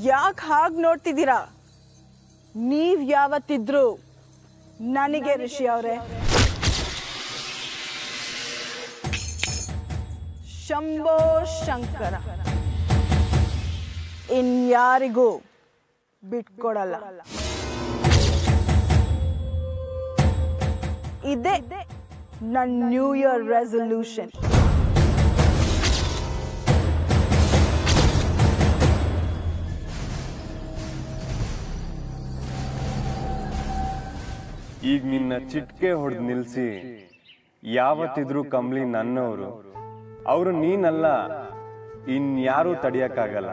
ಯಾಕೆ ಹಾಗೆ ನೋಡ್ತಿದ್ದೀರಾ? ನೀವ್ ಯಾವತ್ತಿದ್ರು ನನಗೆ ಋಷಿ ಅವರೇ. ಶಂಭೋ ಶಂಕರ, ಇನ್ಯಾರಿಗೂ ಬಿಟ್ಕೊಡಲ್ಲ. ಇದೇ ನನ್ನ ನ್ಯೂ ಇಯರ್ ರೆಸಲ್ಯೂಷನ್. ಈಗ ನಿನ್ನ ಚಿಟ್ಕೆ ಹೊಡೆದು ನಿಲ್ಸಿ ಯಾವತ್ತಿದ್ರು ಕಮ್ಲಿ ನನ್ನವರು, ಅವರು ನೀನಲ್ಲ, ಇನ್ಯಾರೂ ತಡಿಯಕ್ಕಾಗಲ್ಲ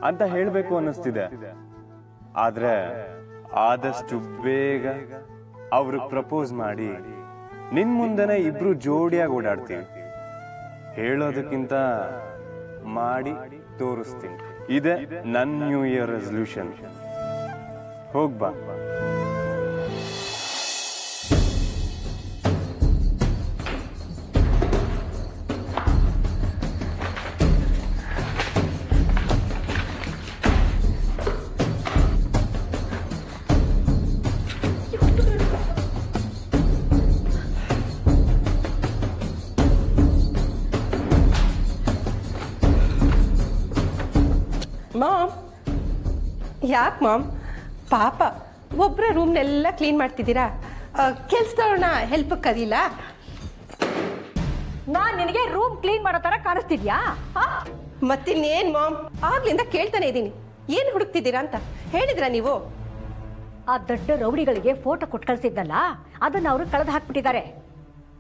ಅಂತ ಹೇಳ್ಬೇಕು ಅನ್ನಿಸ್ತಿದೆ. ಆದ್ರೆ ಆದಷ್ಟು ಬೇಗ ಅವ್ರಿಗೆ ಪ್ರಪೋಸ್ ಮಾಡಿ ನಿನ್ ಮುಂದೆನೆ ಇಬ್ರು ಜೋಡಿಯಾಗಿ ಓಡಾಡ್ತೀನಿ. ಹೇಳೋದಕ್ಕಿಂತ ಮಾಡಿ ತೋರಿಸ್ತೀನಿ. ಇದೆ ನನ್ನ ನ್ಯೂ ಇಯರ್ ರೆಸಲ್ಯೂಷನ್. ಹೋಗ್ಬಾ. ಮಾಮ್, ಯಾಕೆ ಮಾಮ್? ಪಾಪ ಒಬ್ಬರೇ ರೂಮ್ನೆಲ್ಲ ಕ್ಲೀನ್ ಮಾಡ್ತಿದ್ದೀರಾ? ಕೆಲ್ಸದವ್ರನ್ನ ಹೆಲ್ಪ್ ಕರೀಲ? ನಾನು ನಿನಗೆ ರೂಮ್ ಕ್ಲೀನ್ ಮಾಡೋ ಥರ ಕಾಣಿಸ್ತಿದ್ಯಾ? ಮತ್ತಿನ್ನೇನು ಮಾಮ್, ಆಗ್ಲಿಂದ ಕೇಳ್ತಾನೆ ಇದ್ದೀನಿ, ಏನು ಹುಡುಕ್ತಿದ್ದೀರಾ ಅಂತ ಹೇಳಿದ್ರ ನೀವು? ಆ ದೊಡ್ಡ ರೌಡಿಗಳಿಗೆ ಫೋಟೋ ಕೊಟ್ಟು ಕಳಿಸಿದ್ನಲ್ಲ, ಅದನ್ನ ಅವರು ಕಳೆದು ಹಾಕ್ಬಿಟ್ಟಿದ್ದಾರೆ.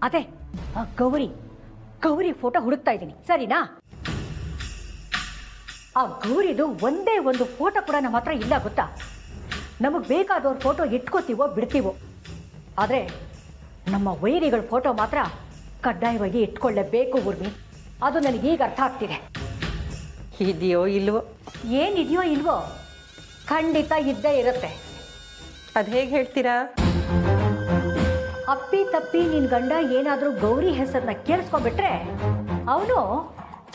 ಅದೇ ಆ ಗೌರಿ ಫೋಟೋ ಹುಡುಕ್ತಾ ಇದ್ದೀನಿ, ಸರಿನಾ? ಆ ಗೌರಿದು ಒಂದೇ ಒಂದು ಫೋಟೋ ಕೂಡ ನಮ್ಮ ಹತ್ರ ಇಲ್ಲ, ಗೊತ್ತಾ? ನಮಗೆ ಬೇಕಾದವ್ರ ಫೋಟೋ ಇಟ್ಕೋತೀವೋ ಬಿಡ್ತೀವೋ, ಆದರೆ ನಮ್ಮ ವೈರಿಗಳ ಫೋಟೋ ಮಾತ್ರ ಕಡ್ಡಾಯವಾಗಿ ಇಟ್ಕೊಳ್ಳೇಬೇಕು ಊರ್ಮಿ. ಅದು ನನಗೀಗ ಅರ್ಥ ಆಗ್ತಿದೆ. ಇದೆಯೋ ಇಲ್ವೋ? ಏನಿದೆಯೋ ಇಲ್ವೋ, ಖಂಡಿತ ಇದ್ದೇ ಇರುತ್ತೆ. ಅದು ಹೇಗೆ ಹೇಳ್ತೀರಾ? ಅಪ್ಪಿ ತಪ್ಪಿ ನಿನ್ ಗಂಡ ಏನಾದರೂ ಗೌರಿ ಹೆಸರನ್ನ ಕೇಳಿಸ್ಕೊಂಡ್ಬಿಟ್ರೆ ಅವನು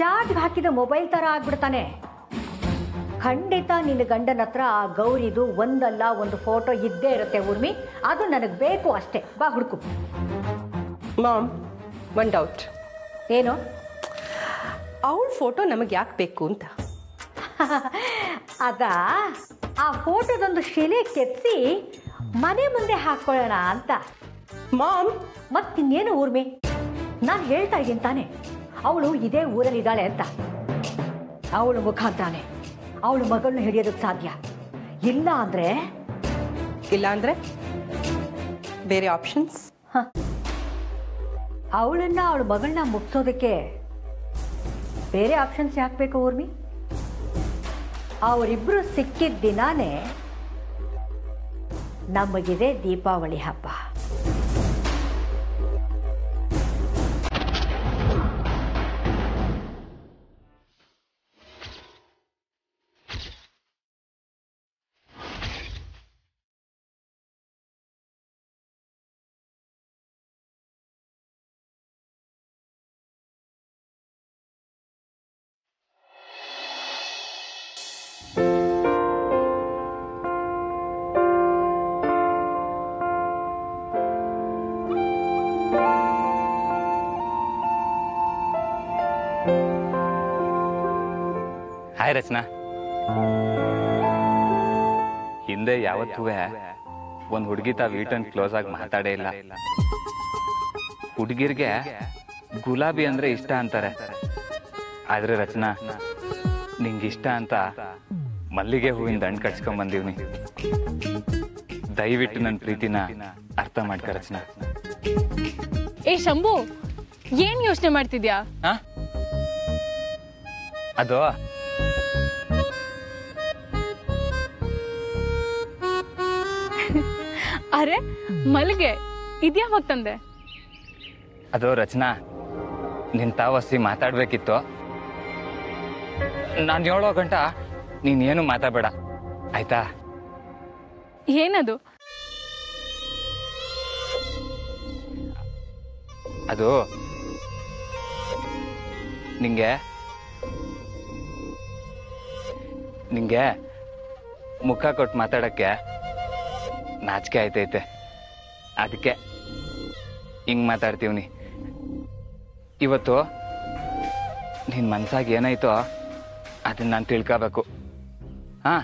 ಚಾರ್ಜ್ ಹಾಕಿದ ಮೊಬೈಲ್ ಥರ ಆಗ್ಬಿಡ್ತಾನೆ. ಖಂಡಿತ ನಿನ್ನ ಗಂಡನ ಹತ್ರ ಆ ಗೌರಿದು ಒಂದಲ್ಲ ಒಂದು ಫೋಟೋ ಇದ್ದೇ ಇರುತ್ತೆ ಊರ್ಮಿ. ಅದು ನನಗೆ ಬೇಕು ಅಷ್ಟೇ. ಬಾ ಹುಡುಕು. Ma'am, one doubt. ಏನು? ಅವಳ ಫೋಟೋ ನಮಗೆ ಯಾಕೆ ಬೇಕು ಅಂತ? ಅದಾ, ಆ ಫೋಟೋದೊಂದು ಶಿಲೆ ಕೆತ್ತಿಸಿ ಮನೆ ಮುಂದೆ ಹಾಕೊಳ್ಳೋಣ ಅಂತ. ಮಾಮ್, ಮತ್ತಿನ್ನೇನು ಊರ್ಮಿ, ನಾನು ಹೇಳ್ತಾ ಇದ್ದೀನಿ ತಾನೆ, ಅವಳು ಇದೇ ಊರಲ್ಲಿದ್ದಾಳೆ ಅಂತ. ಅವಳು ಮುಖಾಂತರನೇ ಅವಳು ಮಗಳನ್ನ ಹಿಡಿಯೋದಕ್ಕೆ ಸಾಧ್ಯ. ಇಲ್ಲ ಅಂದ್ರೆ ಬೇರೆ ಆಪ್ಷನ್ಸ್? ಅವಳನ್ನ ಅವಳ ಮಗಳನ್ನ ಮುಗಿಸೋದಕ್ಕೆ ಬೇರೆ ಆಪ್ಷನ್ಸ್ ಯಾಕೆ ಬೇಕು ಊರ್ಮಿ? ಅವರಿಬ್ರು ಸಿಕ್ಕಿದ ದಿನಾನೇ ನಮಗಿದೆ ದೀಪಾವಳಿ ಹಬ್ಬ. ಹಾಯ್ ರಚನಾ. ಹಿಂದೆ ಯಾವತ್ತೂ ಒಂದು ಹುಡುಗಿ ತಾವು ಈಟನ್ ಕ್ಲೋಸ್ ಆಗಿ ಮಾತಾಡೇ ಇಲ್ಲ. ಹುಡುಗಿರ್ಗೆ ಗುಲಾಬಿ ಅಂದ್ರೆ ಇಷ್ಟ ಅಂತಾರೆ, ಆದ್ರೆ ರಚನಾ ನಿಂಗಿಷ್ಟ ಅಂತ ಮಲ್ಲಿಗೆ ಹೂವಿನ ದಂಡ್ ಕಟ್ಸ್ಕೊಂಡ್ ಬಂದೀವ್ನಿ. ದಯವಿಟ್ಟು ನನ್ನ ಪ್ರೀತಿನ ಅರ್ಥ ಮಾಡ್ಕ ರಚನಾ. ಏ ಶಂಭು, ಏನ್ ಯೋಚನೆ ಮಾಡ್ತಿದ್ಯಾ? ಅದು ಅರೆ ಮಲ್ಲಿಗೆ ಇದ್ಯಾವಾಗ ತಂದೆ? ಅದು ರಚನಾ, ನಿನ್ ತಾವಸಿ ಮಾತಾಡ್ಬೇಕಿತ್ತು. ನಾನು 7 ಗಂಟೆ ನೀನೇನು ಮಾತಾಡಬೇಡ ಆಯ್ತಾ? ಏನದು? ಅದು ನಿಂಗೆ ಮುಖ ಕೊಟ್ಟು ಮಾತಾಡಕ್ಕೆ ನಾಚಿಕೆ ಆಯ್ತೈತೆ. ಅದಕ್ಕೆ ಹಿಂಗೆ ಮಾತಾಡ್ತೀವ್ನಿ. ಇವತ್ತು ನಿನ್ನ ಮನ್ಸಾಗ ಏನಾಯ್ತೋ ಅದನ್ನ ನಾನು ತಿಳ್ಕೋಬೇಕು. ಹಾಂ,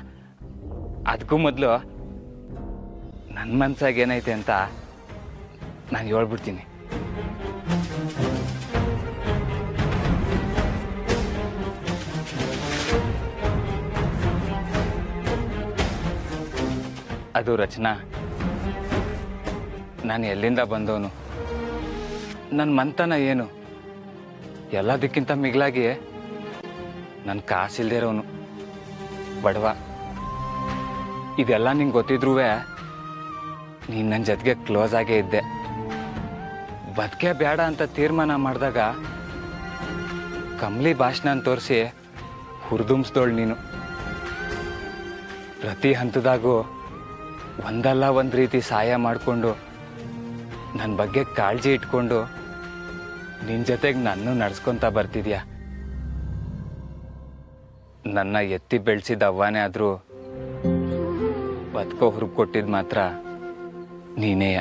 ಅದಕ್ಕೂ ಮೊದಲು ನನ್ನ ಮನ್ಸಾಗ ಏನೈತೆ ಅಂತ ನಾನು ಹೇಳ್ಬಿಡ್ತೀನಿ. ಅದು ರಚನಾ, ನಾನು ಎಲ್ಲಿಂದ ಬಂದವನು, ನನ್ನ ಮನ್ತನ ಏನು, ಎಲ್ಲದಕ್ಕಿಂತ ಮಿಗಿಲಾಗಿ ನನ್ನ ಕಾಸಿಲ್ದೇ ಇರೋನು, ಬಡವ. ಇದೆಲ್ಲ ನಿಂಗೆ ಗೊತ್ತಿದ್ರೂ ನೀನು ನನ್ನ ಜೊತೆಗೆ ಕ್ಲೋಸ್ ಆಗೇ ಇದ್ದೆ. ಬದುಕೆ ಬೇಡ ಅಂತ ತೀರ್ಮಾನ ಮಾಡಿದಾಗ ಕಮ್ಲಿ ಭಾಷಣ ತೋರಿಸಿ ಹುರಿದುಂಬಿಸ್ದೋಳು ನೀನು. ಪ್ರತಿ ಹಂತದಾಗೂ ಒಂದಲ್ಲ ಒಂದು ರೀತಿ ಸಹಾಯ ಮಾಡಿಕೊಂಡು ನನ್ನ ಬಗ್ಗೆ ಕಾಳಜಿ ಇಟ್ಕೊಂಡು ನಿನ್ನ ಜೊತೆಗೆ ನನ್ನೂ ನಡೆಸ್ಕೊತ ಬರ್ತಿದ್ಯಾ. ನನ್ನ ಎತ್ತಿ ಬೆಳೆಸಿದ ಅವ್ವಾನೇ ಆದರೂ ಬದುಕೋ ಹುರುಪು ಕೊಟ್ಟಿದ್ದು ಮಾತ್ರ ನೀನೇಯ.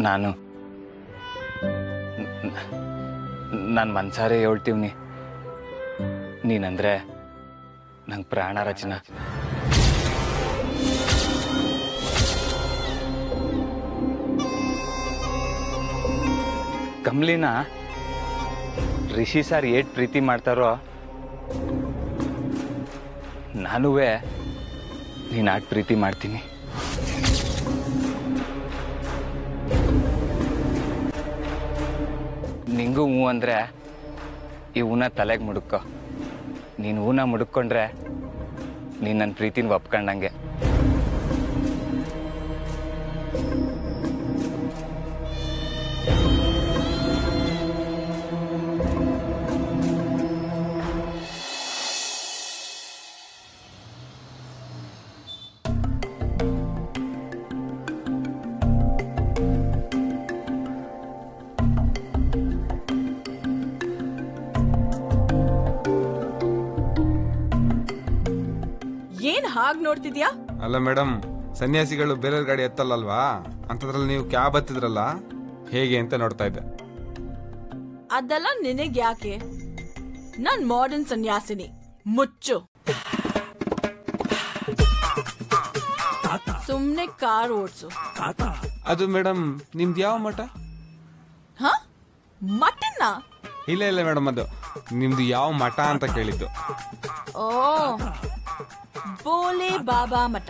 ನಾನು ಮನ್ಸಾರೆ ಹೇಳ್ತೀವ್ನಿ, ನೀನಂದ್ರೆ ನಂಗೆ ಪ್ರಾಣ ರಚನಾ. ಕಮ್ಲಿನ ರಿಷಿ ಸರ್ ಏಟ್ ಪ್ರೀತಿ ಮಾಡ್ತಾರೋ ನಾನುವೇ ನೀನು ಆಟ ಪ್ರೀತಿ ಮಾಡ್ತೀನಿ. ನಿಂಗೂ ಹೂ ಅಂದರೆ ಈ ಹೂನ ತಲೆಗೆ ಮುಡುಕೋ. ನೀನು ಹೂನ ಮುಡುಕೊಂಡ್ರೆ ನೀನು ನನ್ನ ಪ್ರೀತಿನ ಒಪ್ಕೊಂಡಂಗೆ. ಏನ್ ಹಾಗ್ ನೋಡ್ತಿದ್ಯಾ? ಅಲ್ಲ ಮೇಡಮ್, ಸನ್ಯಾಸಿಗಳು ಬೇರೆ ಗಾಡಿ ಎತ್ತಲ್ಲಲ್ವಾ, ಅಂತದ್ರಲ್ಲಿ ನೀವು ಕ್ಯಾಬ್ ಹತ್ತಿದ್ರಲ್ಲ, ಹೇಗೆ ಅಂತ ನೋಡ್ತಾ ಇದ್ದೆ. ಅದೆಲ್ಲ ನಿನಗ್ ಯಾಕೆ? ನಾನ್ ಮಾಡರ್ನ್ ಸನ್ಯಾಸಿನಿ, ಮುಚ್ಚು. ಸುಮ್ನೆ ಕಾರ್ ಓಡ್ಸು. ಅದು ಮೇಡಮ್ ನಿಮ್ದು ಯಾವ ಮಠ? ಹ? ಮಠನ್ನ? ಇಲ್ಲ ಮೇಡಮ್, ಅದು ನಿಮ್ದು ಯಾವ ಮಠ ಅಂತ ಕೇಳಿದ್ದು. ಓ, ಬೋಲೆ ಬಾಬಾ ಮಠ.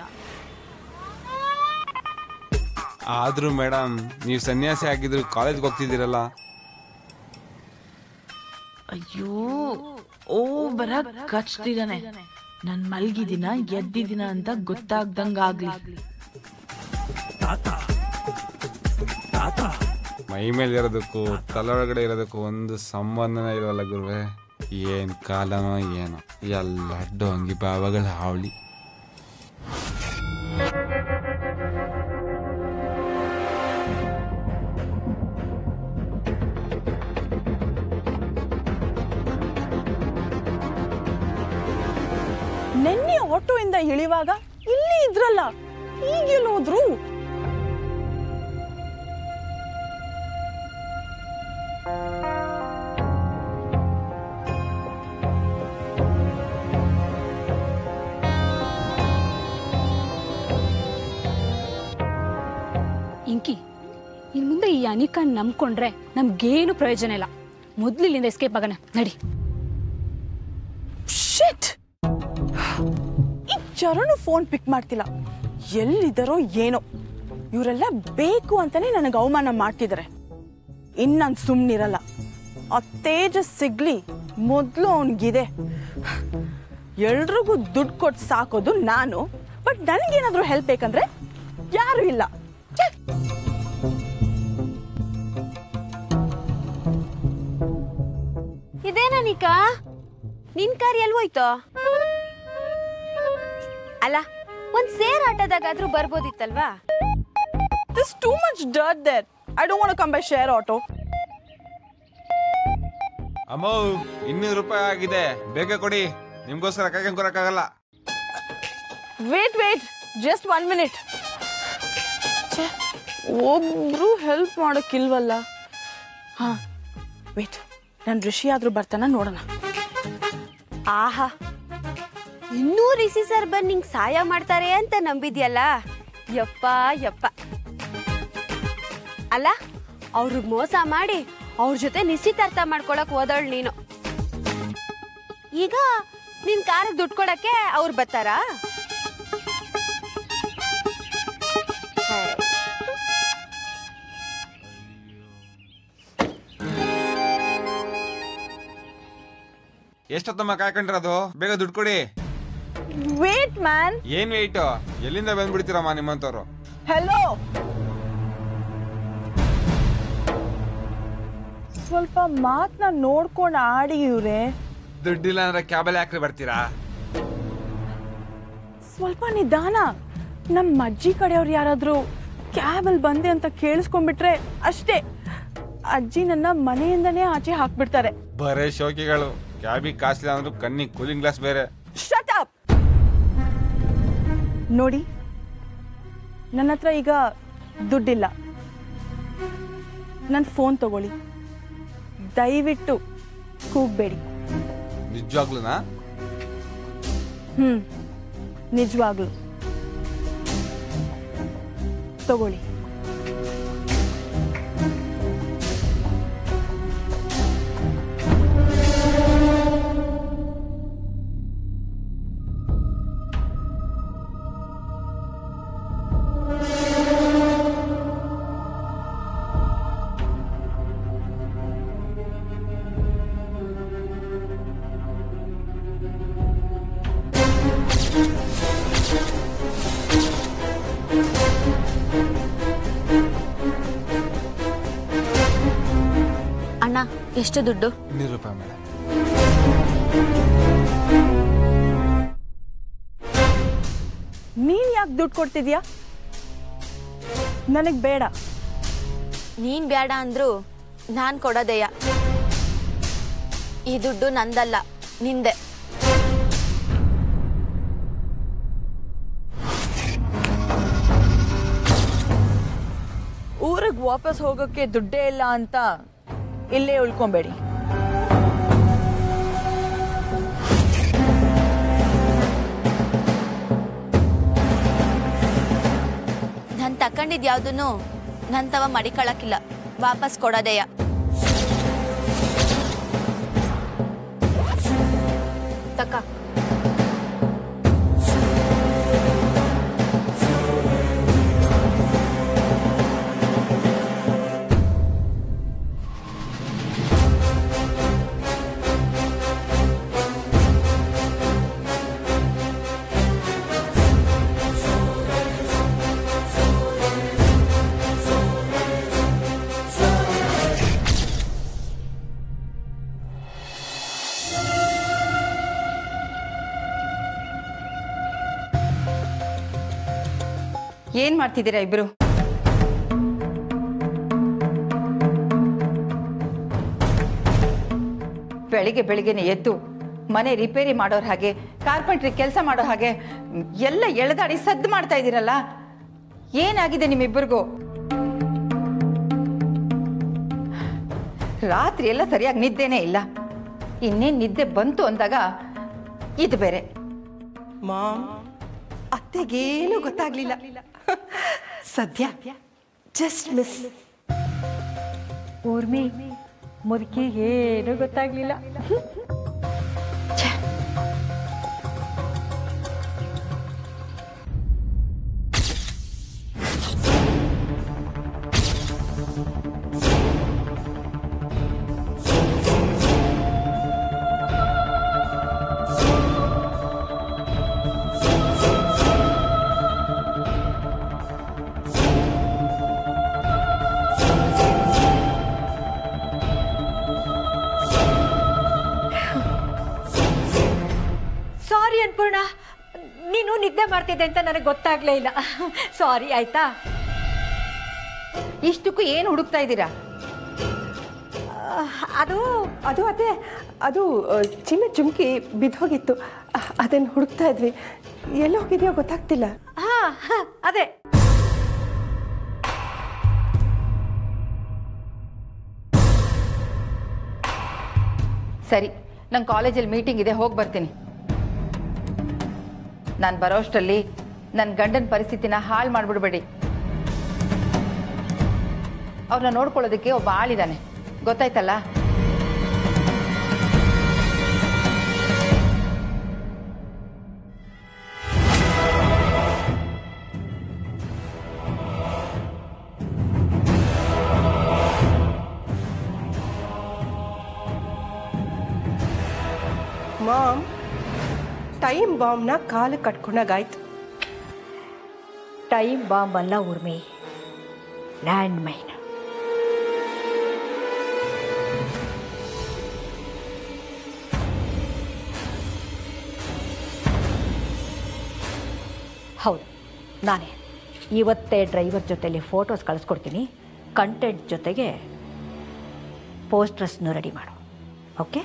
ಆದ್ರೂ ಮೇಡಮ್, ನೀವು ಸನ್ಯಾಸಿ ಆಗಿದ್ರು ಕಾಲೇಜ್ಗೆ ಹೋಗ್ತಿದ್ದೀರಲ್ಲ. ಅಯ್ಯೋ, ಓವರ ಕಚ್ತಿದಾನೆ. ನನ್ ಮಲ್ಗಿದಿನ ಎದ್ದಿದಿನ ಅಂತ ಗೊತ್ತಾಗ್ದಂಗಾಗ್ಲಿ. ಮೈ ಮೇಲೆ ಇರೋದಕ್ಕೂ ತಲೆಯೊಳಗಡೆ ಇರೋದಕ್ಕೂ ಒಂದು ಸಂಬಂಧನೇ ಇರೋಲ್ಲ ಗುರುವೆ. ಏನ್ ಕಾಲನೋ ಏನೋ, ಎಲ್ಲ ಡೊಂಗಿ ಬಾಬಾಗಳ ಹಾವಳಿ. ನೆನ್ನೆ ಆಟೋ ಇಂದ ಇಳಿವಾಗ ಇಲ್ಲಿ ಇದ್ರಲ್ಲ, ಈಗೆಲ್ಲೋದ್ರು? ಇಂಕಿ, ಇನ್ ಮುಂದೆ ಈ ಅನಿಕಾ ನಂಬ್ಕೊಂಡ್ರೆ ನಮ್ಗೇನು ಪ್ರಯೋಜನ ಇಲ್ಲ. ಮೊದ್ಲು ಇಲ್ಲಿಂದ ಎಸ್ಕೇಪ್ ಆಗೋಣ, ನಡಿ. ಶಿಟ್! ಈ ಚರಣು ಫೋನ್ ಪಿಕ್ ಮಾಡ್ತಿಲ್ಲ, ಎಲ್ಲಿದ್ದಾರೋ ಏನೋ. ಇವರೆಲ್ಲ ಬೇಕು ಅಂತಾನೆ ನನಗೆ ಅವಮಾನ ಮಾಡ್ತಿದ್ದಾರೆ. ನಾನು ಸುಮ್ಮನಿರಲ್ಲ. ಆ ತೇಜಸ್ ಸಿಗ್ಲಿ ಮೊದಲು ಅವನಿಗಿದೆ. ಎಲ್ರಿಗೂ ದುಡ್ಡು ಕೊಟ್ಟು ಸಾಕೋದು ನಾನು, ಬಟ್ ನನಗೇನಾದ್ರೂ ಹೆಲ್ಪ್ ಬೇಕಂದ್ರೆ ಯಾರು ಇಲ್ಲ. ಇದೇನನಿಕಾ, ನಿನ್ ಕಾರ್ ಎಲ್ವೋಯ್ತೋ? ಅಲ್ಲ, ಒಂದ್ ಸೇರ್ ಆಟೋದಾಗಾದ್ರೂ ಬರ್ಬೋದಿತ್ತಲ್ವಾ? There's too much dirt there. I don't want to come by share auto. ಅಮ್ಮ, 200 ರೂಪಾಯಿ ಆಗಿದೆ, ಬೇಗ ಕೊಡಿ. ನಿಮ್ಗೋಸ್ಕರ ಕಾಯ್ಕೊಂಡು ಕೂರಕ್ಕಾಗಲ್ಲ. Wait just 1 minute. ಒಬ್ರು ಹೆಲ್ಪ್ ಮಾಡೋಕ್ಕಿಲ್ವಲ್ಲ. ಹಾ ವೇಟ್, ನಾನು ಋಷಿ ಆದ್ರೂ ಬರ್ತಾನ ನೋಡೋಣ. ಆಹಾ, ಇನ್ನೂ ರಿಷಿ ಸರ್ ಬಂದು ನಿಂಗೆ ಸಹಾಯ ಮಾಡ್ತಾರೆ ಅಂತ ನಂಬಿದ್ಯಲ್ಲ. ಯಪ್ಪ ಯಪ್ಪ. ಅಲ್ಲ, ಅವ್ರಿಗೆ ಮೋಸ ಮಾಡಿ ಅವ್ರ ಜೊತೆ ನಿಶ್ಚಿತಾರ್ಥ ಮಾಡ್ಕೊಳಕ್ ಹೋದವಳು ನೀನು. ಈಗ ನಿನ್ ಕಾರಿಗೆ ದುಡ್ಡು ಕೊಡಕ್ಕೆ ಅವ್ರು ಬರ್ತಾರಾ? ಎಷ್ಟೊತ್ತಮ್ಮ ಕಾಯ್ಕೊಂಡಿರೋದು? ಬೇಗ ದುಡ್ಡು ಕೊಡಿ. Wait man. ಏನ್ ವೇಟ್? ಎಲ್ಲಿಂದ ಬಂದ್ಬಿಡ್ತೀರಮ್ಮ ನಿಮ್ಮಂತವ್ರು? ಹೆಲೋ, ಸ್ವಲ್ಪ ಮಾತನ್ನ ನೋಡ್ಕೊಂಡು ಆಡಿ. ಇವ್ರೆ ದುಡ್ಡಿಲ್ಲ ಅಂದ್ರೆ ಕ್ಯಾಬಲ್ಲಿ ಯಾಕ್ರಿ ಬರ್ತೀರಾ? ಸ್ವಲ್ಪ ನಿಧಾನ. ನಮ್ಮ ಅಜ್ಜಿ ಕಡೆಯವ್ರು ಯಾರಾದ್ರೂ ಕ್ಯಾಬಲ್ಲಿ ಬಂದೆ ಅಂತ ಕೇಳಿಸ್ಕೊಂಡ್ಬಿಟ್ರೆ ಅಷ್ಟೇ, ಅಜ್ಜಿ ನನ್ನ ಮನೆಯಿಂದನೇ ಆಚೆ ಹಾಕ್ಬಿಡ್ತಾರೆ. ಬರೇ ಶೋಕಿಗಳು. ಕ್ಯಾಬಿಗೆ ಕಾಸ್ಲಿಲ್ಲ ಅಂದ್ರೂ ಕಣ್ಣಿಗೆ ಕೂಲಿಂಗ್ ಗ್ಲಾಸ್ ಬೇರೆ. Shut up. ನೋಡಿ, ನನ್ನ ಹತ್ರ ಈಗ ದುಡ್ಡಿಲ್ಲ. ನನ್ನ ಫೋನ್ ತಗೊಳ್ಳಿ. ದಯವಿಟ್ಟು ಕೂಗ್ಬೇಡಿ. ನಿಜವಾಗ್ಲೂನಾ? ನಿಜವಾಗ್ಲು ತಗೊಳ್ಳಿ. ಅಣ್ಣ, ಎಷ್ಟು ದುಡ್ಡು? 200 ರೂಪಾಯಿ ಮೇಡಮ್. ನೀನ್ ಯಾಕೆ ದುಡ್ಡು ಕೊಡ್ತಿದ್ಯಾ? ನನಗ್ ಬೇಡ. ನೀನ್ ಬೇಡ ಅಂದ್ರು ನಾನ್ ಕೊಡೋದಯ್ಯ. ಈ ದುಡ್ಡು ನಂದಲ್ಲ, ನಿಂದೆ. ಊರಿಗೆ ವಾಪಸ್ ಹೋಗೋಕೆ ದುಡ್ಡೇ ಇಲ್ಲ ಅಂತ ಇಲ್ಲೇ ಉಳ್ಕೊಂಬೇಡಿ. ನಾನು ತಕೊಂಡಿದ್ ಯಾವ್ದನ್ನು ನನ್ ತವ ಮಡಿಕೊಳ್ಳಕ್ಕಿಲ್ಲ, ವಾಪಸ್ ಕೊಡೋದಯ್ಯ. ತಕ್ಕ. ಏನ್ ಮಾಡ್ತಿದ್ದೀರಾ ಇಬ್ರು? ಬೆಳಿಗ್ಗೆ ಬೆಳಿಗ್ಗೆನೆ ಎದ್ದು ಮನೆ ರಿಪೇರಿ ಮಾಡೋರ್ ಹಾಗೆ, ಕಾರ್ಪೆಂಟ್ರಿ ಕೆಲಸ ಮಾಡೋ ಹಾಗೆ ಎಲ್ಲ ಎಳೆದಾಡಿ ಸದ್ದು ಮಾಡ್ತಾ ಇದ್ದೀರಲ್ಲ, ಏನಾಗಿದೆ ನಿಮ್ಮಿಬ್ಬರಿಗೂ? ರಾತ್ರಿ ಎಲ್ಲ ಸರಿಯಾಗಿ ನಿದ್ದೆನೇ ಇಲ್ಲ. ಇನ್ನೇನು ನಿದ್ದೆ ಬಂತು ಅಂದಾಗ ಇದು ಬೇರೆ. ಮಾಮ್, ಅತ್ತೆಗೇನು ಗೊತ್ತಾಗ್ಲಿಲ್ಲ. ಸದ್ಯ ಜಸ್ಟ್ ಮಿಸ್. ಊರ್ಮಿ ಮುದುಕಿಗೆ ಏನು ಗೊತ್ತಾಗ್ಲಿಲ್ಲ. ಸಾರಿ ಅನ್ಪೂರ್ಣ, ನೀನು ನಿದ್ದೆ ಮಾಡ್ತಿದ್ದೆ ಅಂತ ನನಗೆ ಗೊತ್ತಾಗ್ಲೇ ಇಲ್ಲ. ಸಾರಿ ಆಯ್ತಾ? ಇಷ್ಟಕ್ಕೂ ಏನು ಹುಡುಕ್ತಾ ಇದ್ದೀರಾ? ಅದು ಅದು ಅದೇ ಅದು ಚಿನ್ನ ಜುಮ್ಕಿ ಬಿದ್ದೋಗಿತ್ತು, ಅದನ್ನು ಹುಡುಕ್ತಾ ಇದ್ವಿ. ಎಲ್ಲಿ ಹೋಗಿದೆಯೋ ಗೊತ್ತಾಗ್ತಿಲ್ಲ. ಅದೇ ಸರಿ, ನಂಗೆ ಕಾಲೇಜಲ್ಲಿ ಮೀಟಿಂಗ್ ಇದೆ, ಹೋಗಿ ಬರ್ತೀನಿ. ನಾನು ಬರೋಷ್ಟರಲ್ಲಿ ನನ್ನ ಗಂಡನ ಪರಿಸ್ಥಿತಿನ ಹಾಳು ಮಾಡಿಬಿಡ್ಬೇಡಿ. ಅವ್ರನ್ನ ನೋಡ್ಕೊಳ್ಳೋದಕ್ಕೆ ಒಬ್ಬ ಆಳಿದ್ದಾನೆ, ಗೊತ್ತಾಯ್ತಲ್ಲ? ಮಾಮ್, ಟೈಮ್ ಬಾಂಬ್ನ ಕಾಲು ಕಟ್ಕೊಂಡಾಗಾಯ್ತು. ಟೈಮ್ ಬಾಂಬ್ ಅಲ್ಲ ಉರ್ಮಿ, ಲ್ಯಾಂಡ್ ಮೈನ್. ಹೌದು, ನಾನೇ ಇವತ್ತೇ ಡ್ರೈವರ್ ಜೊತೆಲಿ ಫೋಟೋಸ್ ಕಳಿಸ್ಕೊಡ್ತೀನಿ. ಕಂಟೆಂಟ್ ಜೊತೆಗೆ ಪೋಸ್ಟರ್ಸ್ನು ರೆಡಿ ಮಾಡು. Okay?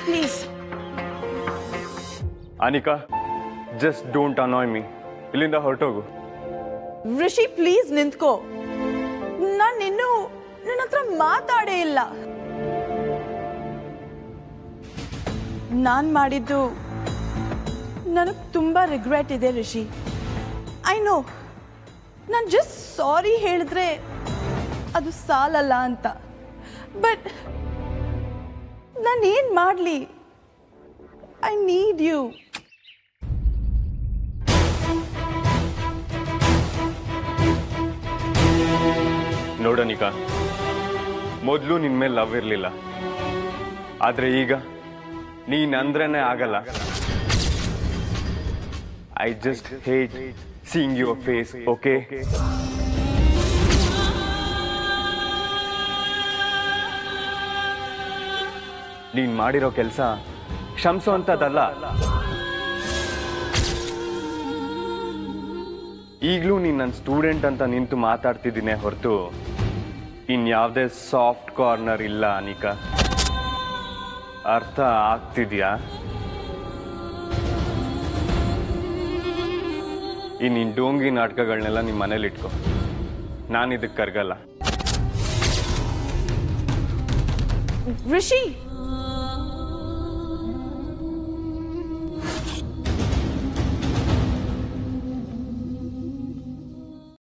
Please Anika, just don't annoy me. ಇಲ್ಲಿಂದ ಹೊರಟೋಗು. ಋಷಿ ಪ್ಲೀಸ್ ನಿಂತ್ಕೋ. ನಾನು ಇನ್ನೂ ನನ್ನ ಹತ್ರ ಮಾತಾಡೇ ಇಲ್ಲ. ನಾನು ಮಾಡಿದ್ದು ನನಗೆ ತುಂಬ ರಿಗ್ರೆಟ್ ಇದೆ ಋಷಿ. ಐ ನೋ, ನಾನು ಜಸ್ಟ್ ಸಾರಿ ಹೇಳಿದ್ರೆ ಅದು ಸಾಲಲ್ಲ ಅಂತ. ಬಟ್ ನಾನೇನು ಮಾಡಲಿ? I need you. ನೋಡನಿಕಾ, ಮೊದಲು ನಿನ್ ಮೇಲೆ ಲವ್ ಇರಲಿಲ್ಲ, ಆದ್ರೆ ಈಗ ನೀನ್ ಅಂದ್ರೇನೆ ಆಗಲ್ಲ. I just hate seeing your face. Okay? ನೀನ್ ಮಾಡಿರೋ ಕೆಲಸ ಕ್ಷಮಿಸುವಂಥದ್ದಲ್ಲ. ಈಗಲೂ ನೀನು ನನ್ನ ಸ್ಟೂಡೆಂಟ್ ಅಂತ ನಿಂತು ಮಾತಾಡ್ತಿದ್ದೀನಿ ಹೊರತು ಇನ್ಯಾವುದೇ ಸಾಫ್ಟ್ ಕಾರ್ನರ್ ಇಲ್ಲ ಅನಿಕಾ. ಅರ್ಥ ಆಗ್ತಿದ್ಯಾ? ಈ ನಿನ್ನ ಡೋಂಗಿ ನಾಟಕಗಳನ್ನೆಲ್ಲ ನಿಮ್ಮ ಮನೇಲಿ ಇಟ್ಕೊ. ನಾನು ಇದಕ್ಕೆ ಕರ್ಗಲ್ಲ. ಋಷಿ